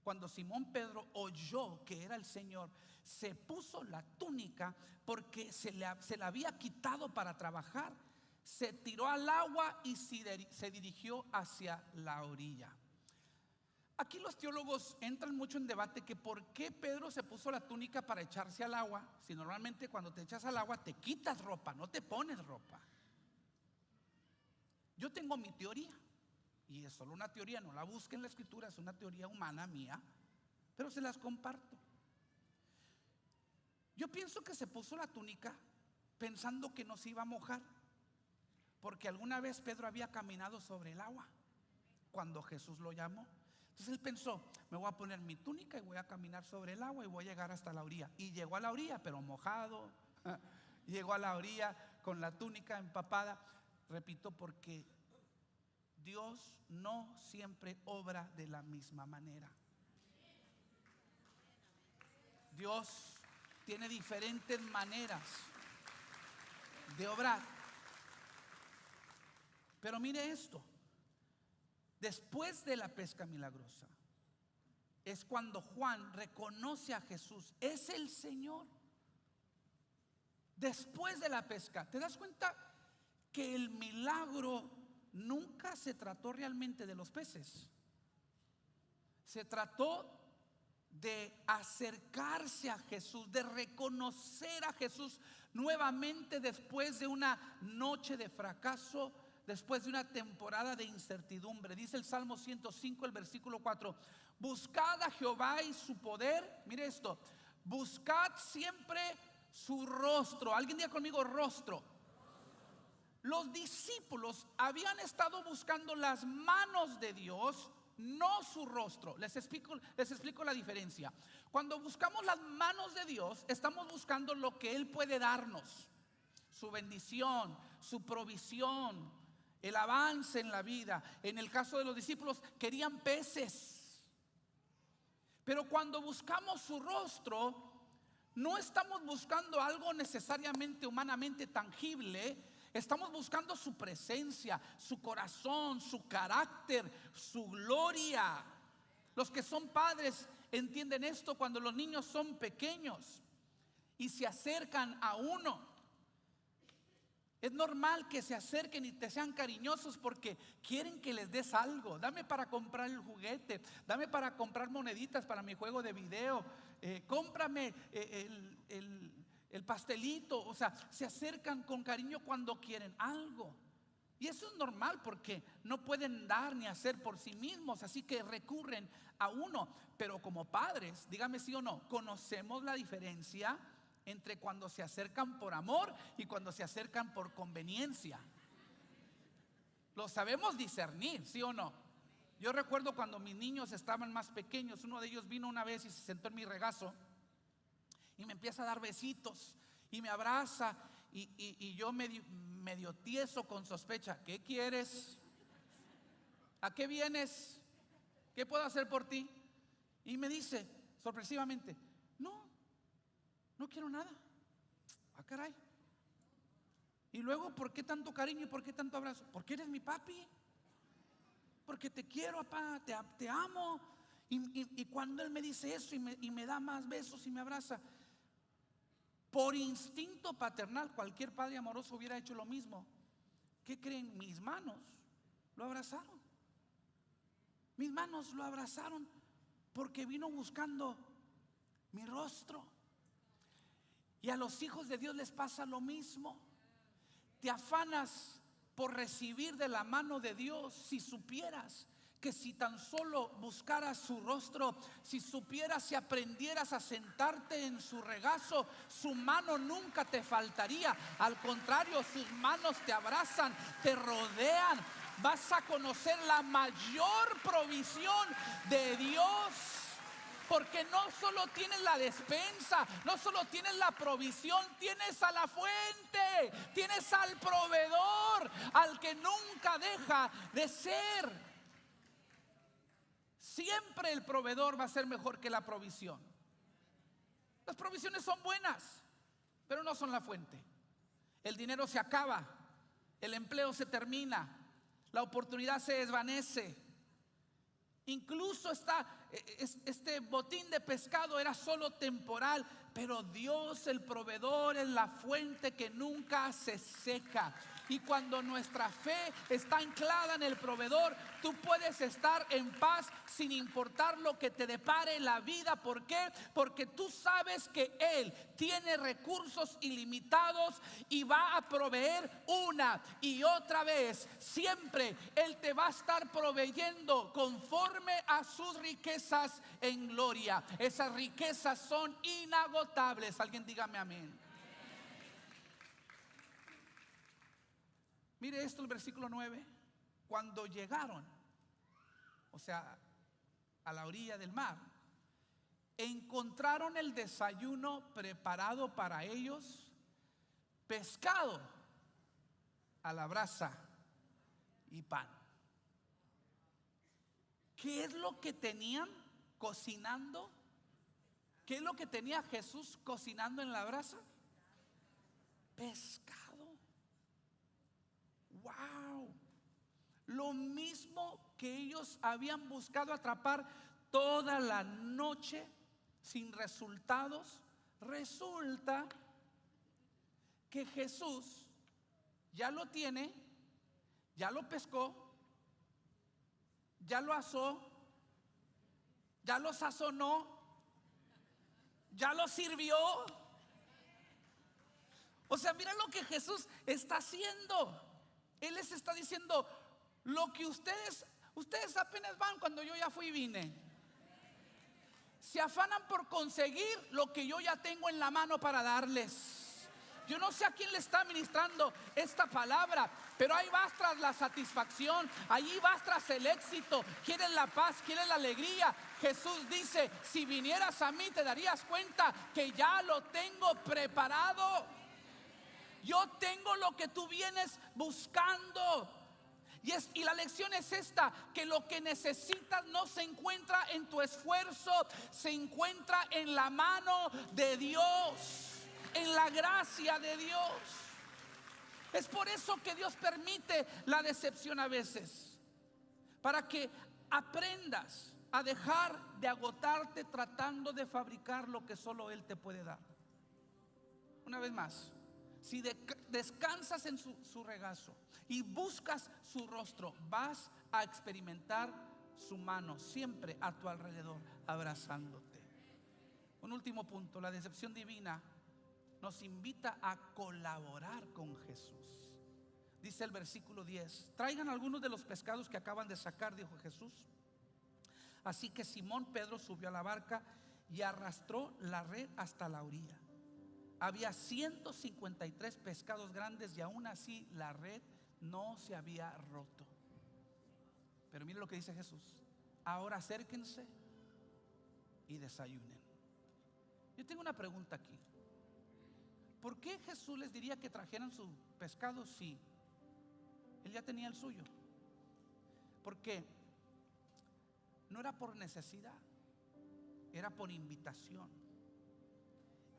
Cuando Simón Pedro oyó que era el Señor, se puso la túnica porque se la había quitado para trabajar. se tiró al agua y se dirigió hacia la orilla. Aquí los teólogos entran mucho en debate que por qué Pedro se puso la túnica para echarse al agua, si normalmente cuando te echas al agua te quitas ropa, no te pones ropa. Yo tengo mi teoría, y es solo una teoría, no la busquen en la escritura, es una teoría humana mía, pero se las comparto. Yo pienso que se puso la túnica pensando que no se iba a mojar, porque alguna vez Pedro había caminado sobre el agua cuando Jesús lo llamó. Entonces él pensó, me voy a poner mi túnica y voy a caminar sobre el agua y voy a llegar hasta la orilla. Y llegó a la orilla, pero mojado. Llegó a la orilla con la túnica empapada. Repito, porque Dios no siempre obra de la misma manera. Dios tiene diferentes maneras de obrar. Pero mire esto. Después de la pesca milagrosa es cuando Juan reconoce a Jesús, es el Señor. Después de la pesca, ¿te das cuenta que el milagro nunca se trató realmente de los peces? Se trató de acercarse a Jesús, de reconocer a Jesús nuevamente después de una noche de fracaso, después de una temporada de incertidumbre. Dice el Salmo 105, el versículo 4: buscad a Jehová y su poder. Mire esto: buscad siempre su rostro. Alguien diga conmigo: rostro. Los discípulos habían estado buscando las manos de Dios, no su rostro. Les explico la diferencia. Cuando buscamos las manos de Dios, estamos buscando lo que Él puede darnos: su bendición, su provisión, el avance en la vida. En el caso de los discípulos, querían peces. Pero cuando buscamos su rostro, no estamos buscando algo necesariamente humanamente tangible. Estamos buscando su presencia, su corazón, su carácter, su gloria. Los que son padres entienden esto cuando los niños son pequeños y se acercan a uno. Es normal que se acerquen y te sean cariñosos porque quieren que les des algo. Dame para comprar el juguete, dame para comprar moneditas para mi juego de video, cómprame el pastelito. O sea, se acercan con cariño cuando quieren algo. Y eso es normal porque no pueden dar ni hacer por sí mismos, así que recurren a uno. Pero como padres, dígame sí o no, conocemos la diferencia entre cuando se acercan por amor y cuando se acercan por conveniencia. Lo sabemos discernir, ¿sí o no? Yo recuerdo cuando mis niños estaban más pequeños, uno de ellos vino una vez y se sentó en mi regazo y me empieza a dar besitos y me abraza y yo medio tieso con sospecha. ¿Qué quieres? ¿A qué vienes? ¿Qué puedo hacer por ti? Y me dice sorpresivamente: no quiero nada. Ah, caray. Y luego, ¿por qué tanto cariño y por qué tanto abrazo? Porque eres mi papi. Porque te quiero, papá, te amo. Y cuando él me dice eso y me da más besos y me abraza, por instinto paternal, cualquier padre amoroso hubiera hecho lo mismo. ¿Qué creen? Mis manos lo abrazaron. Mis manos lo abrazaron porque vino buscando mi rostro. Y a los hijos de Dios les pasa lo mismo. Te afanas por recibir de la mano de Dios. Si supieras que si tan solo buscaras su rostro, si supieras y aprendieras a sentarte en su regazo, su mano nunca te faltaría. Al contrario, sus manos te abrazan, te rodean. Vas a conocer la mayor provisión de Dios. Porque no solo tienes la despensa, no solo tienes la provisión, tienes a la fuente, tienes al proveedor, al que nunca deja de ser. Siempre el proveedor va a ser mejor que la provisión. Las provisiones son buenas, pero no son la fuente. El dinero se acaba, el empleo se termina, la oportunidad se desvanece. Incluso este botín de pescado era solo temporal, pero Dios, el proveedor, es la fuente que nunca se seca. Y cuando nuestra fe está anclada en el proveedor, tú puedes estar en paz sin importar lo que te depare la vida. ¿Por qué? Porque tú sabes que Él tiene recursos ilimitados y va a proveer una y otra vez. Siempre Él te va a estar proveyendo conforme a sus riquezas en gloria. Esas riquezas son inagotables. Alguien dígame amén. Mire esto, el versículo 9. Cuando llegaron, o sea, a la orilla del mar, encontraron el desayuno preparado para ellos: pescado a la brasa y pan. ¿Qué es lo que tenían cocinando? ¿Qué es lo que tenía Jesús cocinando en la brasa? Pescado. Wow. Lo mismo que ellos habían buscado atrapar toda la noche sin resultados. Resulta que Jesús ya lo tiene, ya lo pescó, ya lo asó, ya lo sazonó, ya lo sirvió. O sea, mira lo que Jesús está haciendo. Él les está diciendo: lo que ustedes apenas van cuando yo ya fui y vine. Se afanan por conseguir lo que yo ya tengo en la mano para darles. Yo no sé a quién le está ministrando esta palabra, pero ahí vas tras la satisfacción, allí vas tras el éxito. Quieren la paz, quieren la alegría. Jesús dice: si vinieras a mí te darías cuenta que ya lo tengo preparado. Yo tengo lo que tú vienes buscando. Y la lección es esta: que lo que necesitas no se encuentra en tu esfuerzo, se encuentra en la mano de Dios, en la gracia de Dios. Es por eso que Dios permite la decepción a veces, para que aprendas a dejar de agotarte tratando de fabricar lo que solo Él te puede dar. Una vez más, si descansas en su regazo y buscas su rostro, vas a experimentar su mano siempre a tu alrededor, abrazándote. Un último punto: la decepción divina nos invita a colaborar con Jesús. Dice el versículo 10: traigan algunos de los pescados que acaban de sacar, dijo Jesús. Así que Simón Pedro subió a la barca y arrastró la red hasta la orilla. Había 153 pescados grandes y aún así la red no se había roto. Pero mire lo que dice Jesús: ahora acérquense y desayunen. Yo tengo una pregunta aquí. ¿Por qué Jesús les diría que trajeran su pescado si Él ya tenía el suyo? Porque no era por necesidad, era por invitación.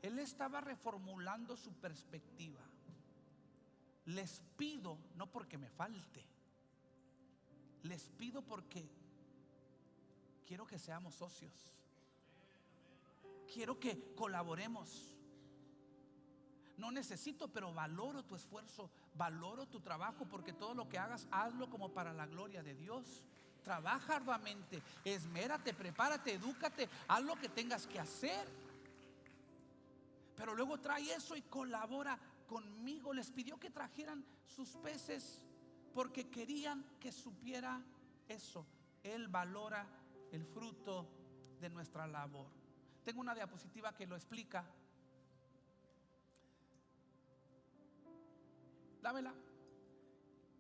Él estaba reformulando su perspectiva. Les pido no porque me falte, les pido porque quiero que seamos socios, quiero que colaboremos. No necesito, pero valoro tu esfuerzo, valoro tu trabajo, porque todo lo que hagas, hazlo como para la gloria de Dios. Trabaja arduamente, esmérate, prepárate, edúcate, haz lo que tengas que hacer. Pero luego trae eso y colabora conmigo. Les pidió que trajeran sus peces porque querían que supiera eso. Él valora el fruto de nuestra labor. Tengo una diapositiva que lo explica. Dámela.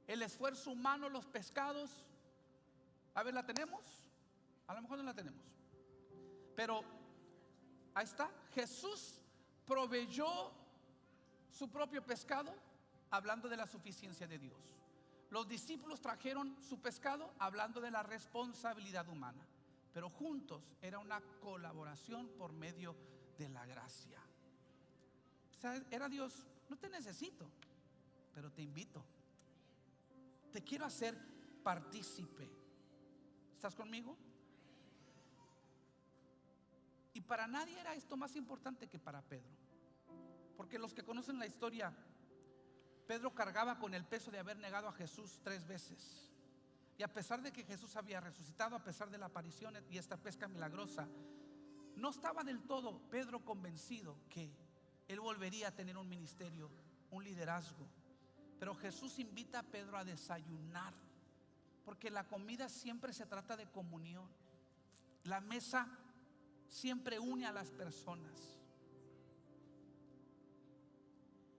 El esfuerzo humano, los pescados. A ver, ¿la tenemos? A lo mejor no la tenemos, pero ahí está. Jesús proveyó su propio pescado, hablando de la suficiencia de Dios. Los discípulos trajeron su pescado, hablando de la responsabilidad humana. Pero juntos era una colaboración por medio de la gracia. O sea, era Dios: no te necesito, pero te invito, te quiero hacer partícipe. ¿Estás conmigo? Y para nadie era esto más importante que para Pedro. Porque los que conocen la historia, Pedro cargaba con el peso de haber negado a Jesús 3 veces. Y a pesar de que Jesús había resucitado, a pesar de la aparición y esta pesca milagrosa, no estaba del todo Pedro convencido que él volvería a tener un ministerio, un liderazgo. Pero Jesús invita a Pedro a desayunar, porque la comida siempre se trata de comunión. La mesa siempre une a las personas.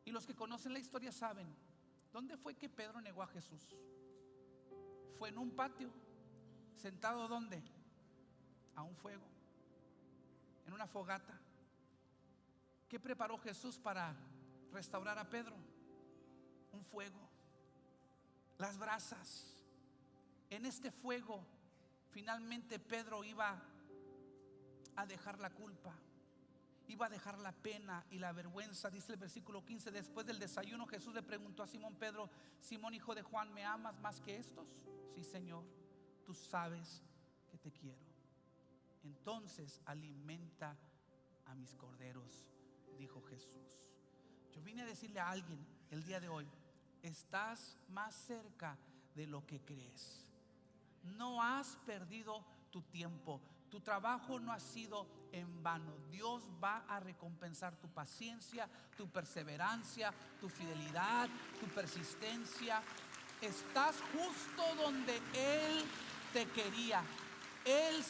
Y los que conocen la historia saben, ¿dónde fue que Pedro negó a Jesús? Fue en un patio, sentado ¿dónde? A un fuego, en una fogata. ¿Qué preparó Jesús para restaurar a Pedro? Un fuego, las brasas. En este fuego finalmente Pedro iba a dejar la culpa, iba a dejar la pena y la vergüenza. Dice el versículo 15: después del desayuno Jesús le preguntó a Simón Pedro: Simón, hijo de Juan, ¿me amas más que estos? Sí, Señor, tú sabes que te quiero. Entonces alimenta a mis corderos, dijo Jesús. Yo vine a decirle a alguien el día de hoy: estás más cerca de lo que crees. No has perdido tu tiempo. Tu trabajo no ha sido en vano. Dios va a recompensar tu paciencia, tu perseverancia, tu fidelidad, tu persistencia. Estás justo donde Él te quería. Él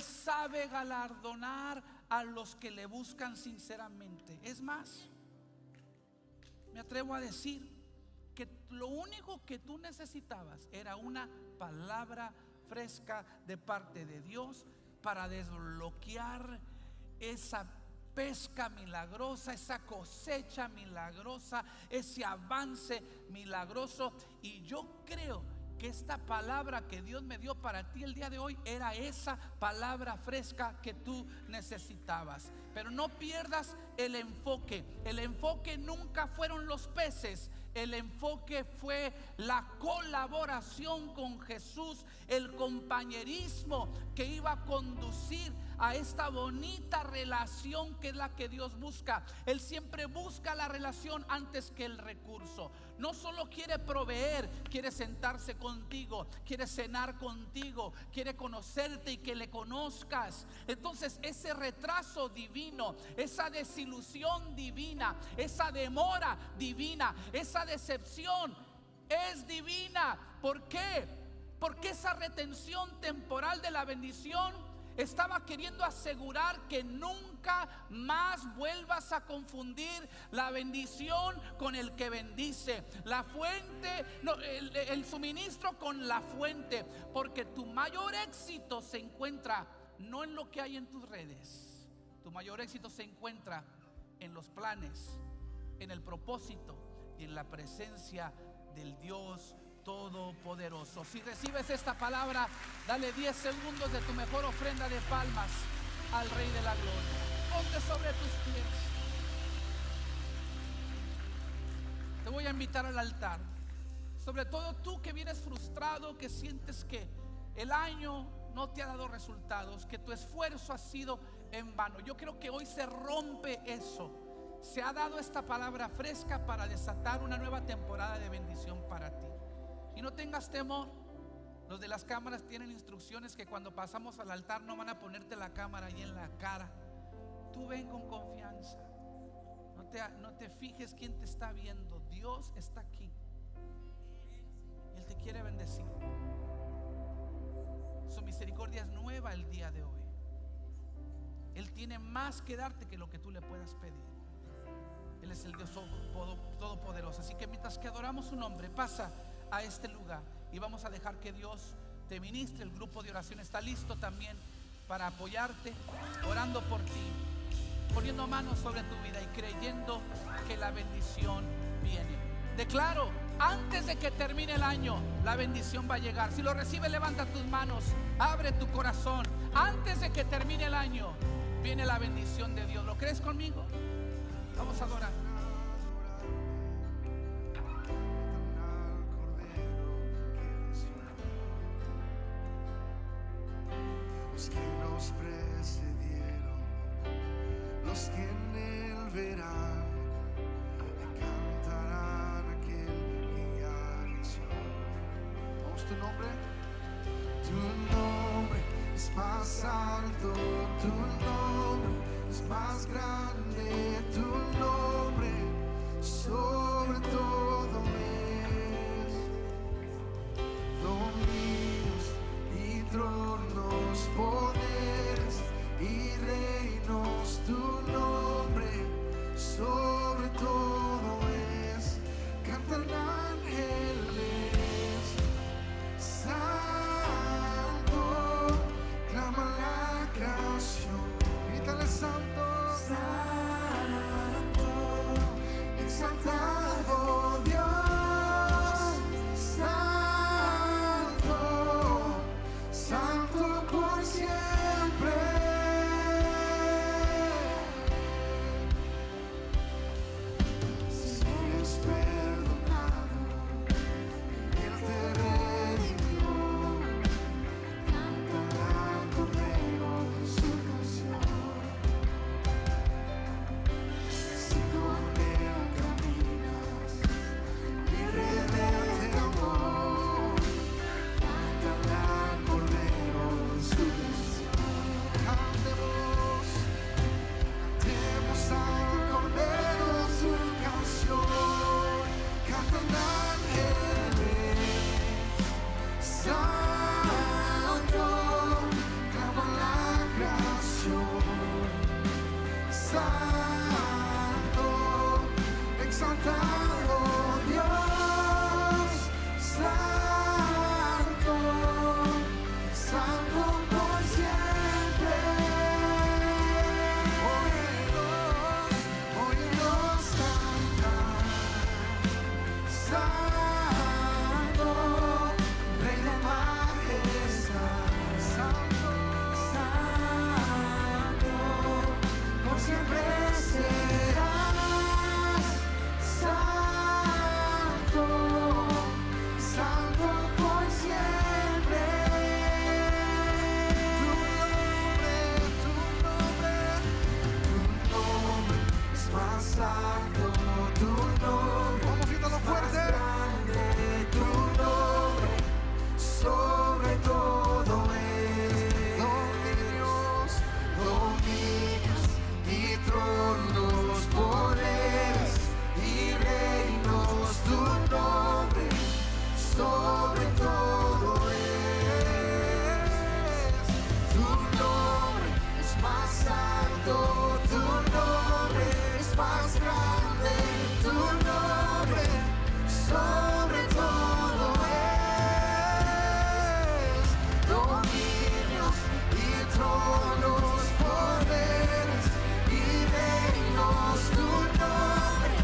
sabe galardonar a los que le buscan sinceramente. Es más, me atrevo a decir que lo único que tú necesitabas era una palabra fresca de parte de Dios para desbloquear esa pesca milagrosa, esa cosecha milagrosa, ese avance milagroso. Y yo creo que esta palabra que Dios me dio para ti el día de hoy era esa palabra fresca que tú necesitabas. Pero no pierdas el enfoque. El enfoque nunca fueron los peces. El enfoque fue la colaboración con Jesús, el compañerismo que iba a conducir a esta bonita relación que es la que Dios busca. Él siempre busca la relación antes que el recurso. No solo quiere proveer, quiere sentarse contigo, quiere cenar contigo, quiere conocerte y que le conozcas. Entonces ese retraso divino, esa desilusión divina, esa demora divina, esa decepción es divina. ¿Por qué? Porque esa retención temporal de la bendición estaba queriendo asegurar que nunca más vuelvas a confundir la bendición con el que bendice, la fuente, no, el suministro con la fuente. Porque tu mayor éxito se encuentra no en lo que hay en tus redes. Tu mayor éxito se encuentra en los planes, en el propósito y en la presencia del Dios Todopoderoso. Si recibes esta palabra, dale 10 segundos de tu mejor ofrenda de palmas al Rey de la Gloria. Ponte sobre tus pies. Te voy a invitar al altar. Sobre todo tú que vienes frustrado, que sientes que el año no te ha dado resultados, que tu esfuerzo ha sido en vano. Yo creo que hoy se rompe eso. Se ha dado esta palabra fresca para desatar una nueva temporada de bendición para ti. Y no tengas temor. Los de las cámaras tienen instrucciones que cuando pasamos al altar no van a ponerte la cámara ahí en la cara. Tú ven con confianza. No te fijes quién te está viendo. Dios está aquí. Él te quiere bendecir. Su misericordia es nueva el día de hoy. Él tiene más que darte que lo que tú le puedas pedir. Él es el Dios Todopoderoso. Así que mientras que adoramos su nombre, pasa a este lugar y vamos a dejar que Dios te ministre. El grupo de oración está listo también para apoyarte, orando por ti, poniendo manos sobre tu vida y creyendo que la bendición viene. Declaro, antes de que termine el año, la bendición va a llegar. Si lo recibes, levanta tus manos, abre tu corazón. Antes de que termine el año, viene la bendición de Dios. ¿Lo crees conmigo? Vamos a adorar. Los que nos precedieron, los que en él verán, tu nombre. Tu nombre es más alto, tu nombre es más grande, tu nombre sobre todo es. Dominios y tronos, poderes y reinos, tu nombre sobre todo es. Cantan ángeles, santo, clama la creación, grítale santo, santo, exaltado Dios, santo, santo por siempre. Si eres perdonado, Él te redimió, canta al Cordero su canción. Si con Él caminas, libre de temor, canta al Cordero su canción. Cantemos al Cordero su canción. Cantan ángeles, santo, clama la creación, santo, exaltado Dios, santo, santo por siempre. Óyenos cantar, santo, Rey de majestad, santo, santo, por siempre serás, santo, santo por siempre. Tu nombre es más alto, tu nombre, vamos gritando fuerte, grande, tu nombre sobre todo es. Dominios y tronos, poderes y reinos, tu nombre sobre todo es. Tu nombre es más alto, tu nombre es más grande, tu nombre sobre todo es. Dominios y tronos, poderes y reinos, tu nombre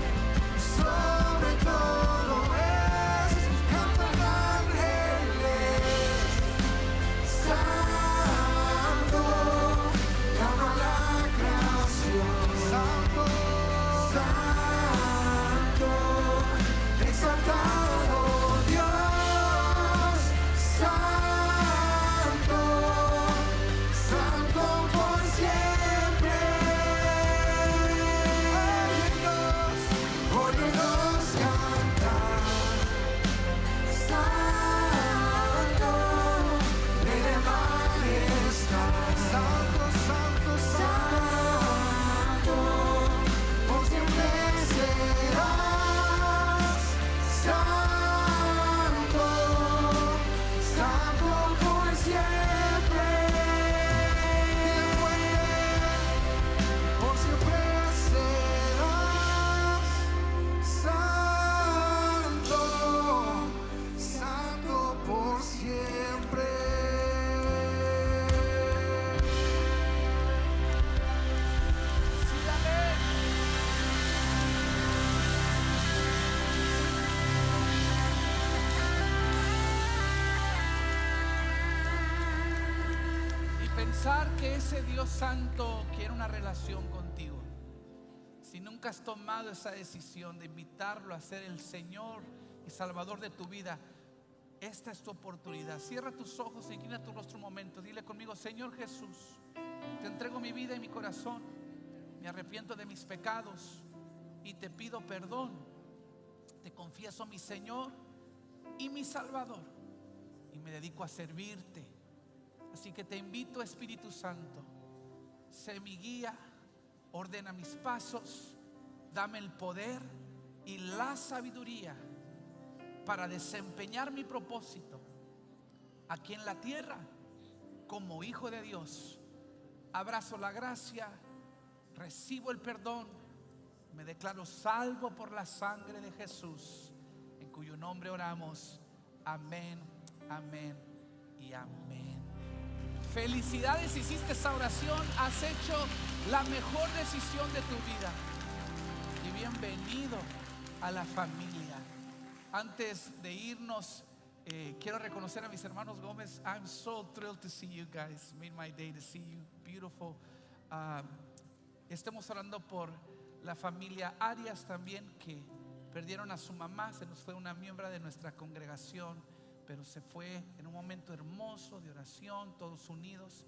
sobre todo es. Cantan ángeles, santo, clama la creación, santo, santo, exaltado Dios, santo, santo por siempre. Óyenos cantar, santo, Rey de majestad, santo, santo, santo, por siempre serás, santo, santo por siempre. Por siempre serás, santo, santo por siempre. Y pensar que ese Dios santo quiere una relación contigo. Si nunca has tomado esa decisión de invitarlo a ser el Señor y Salvador de tu vida, esta es tu oportunidad. Cierra tus ojos e inclina tu rostro un momento. Dile conmigo: Señor Jesús, te entrego mi vida y mi corazón. Me arrepiento de mis pecados y te pido perdón. Te confieso mi Señor y mi Salvador. y me dedico a servirte. Así que te invito, Espíritu Santo, sé mi guía, ordena mis pasos, dame el poder y la sabiduría para desempeñar mi propósito aquí en la tierra como hijo de Dios. Abrazo la gracia, recibo el perdón, me declaro salvo por la sangre de Jesús, en cuyo nombre oramos. Amén, amén y amén. Felicidades, hiciste esa oración, has hecho la mejor decisión de tu vida. Y bienvenido a la familia. Antes de irnos, quiero reconocer a mis hermanos Gómez. I'm so thrilled to see you guys. Made my day to see you. Beautiful. Estamos orando por la familia Arias también, que perdieron a su mamá. Se nos fue una miembro de nuestra congregación, pero se fue en un momento hermoso de oración, todos unidos,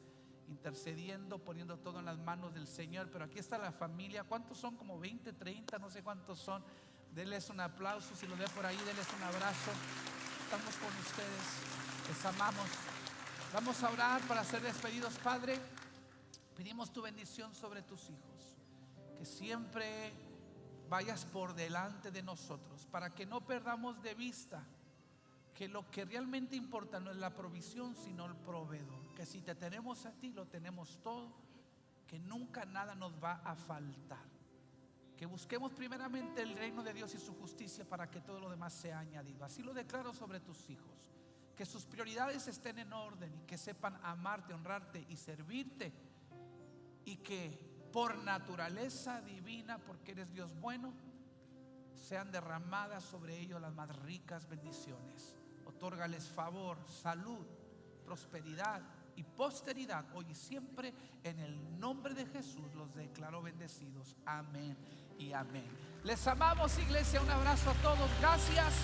intercediendo, poniendo todo en las manos del Señor. Pero aquí está la familia. ¿Cuántos son? Como 20, 30, no sé cuántos son. Denles un aplauso, si lo ve por ahí, denles un abrazo. Estamos con ustedes, les amamos. Vamos a orar para ser despedidos. Padre, pedimos tu bendición sobre tus hijos, que siempre vayas por delante de nosotros, para que no perdamos de vista que lo que realmente importa no es la provisión, sino el proveedor. Que si te tenemos a ti, lo tenemos todo, que nunca nada nos va a faltar. Que busquemos primeramente el reino de Dios y su justicia, para que todo lo demás sea añadido. Así lo declaro sobre tus hijos, que sus prioridades estén en orden y que sepan amarte, honrarte y servirte, y que por naturaleza divina, porque eres Dios bueno, sean derramadas sobre ellos las más ricas bendiciones. Otórgales favor, salud, prosperidad y posteridad hoy y siempre. En el nombre de Jesús los declaro bendecidos. Amén y amén. Les amamos, iglesia. Un abrazo a todos. Gracias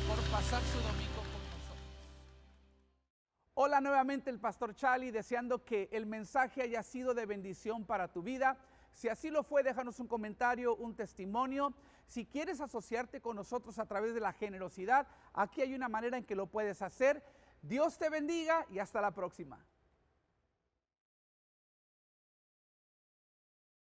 por pasar su domingo con nosotros. Hola, nuevamente el pastor Charlie, deseando que el mensaje haya sido de bendición para tu vida. Si así lo fue, déjanos un comentario, un testimonio. Si quieres asociarte con nosotros a través de la generosidad, aquí hay una manera en que lo puedes hacer. Dios te bendiga y hasta la próxima.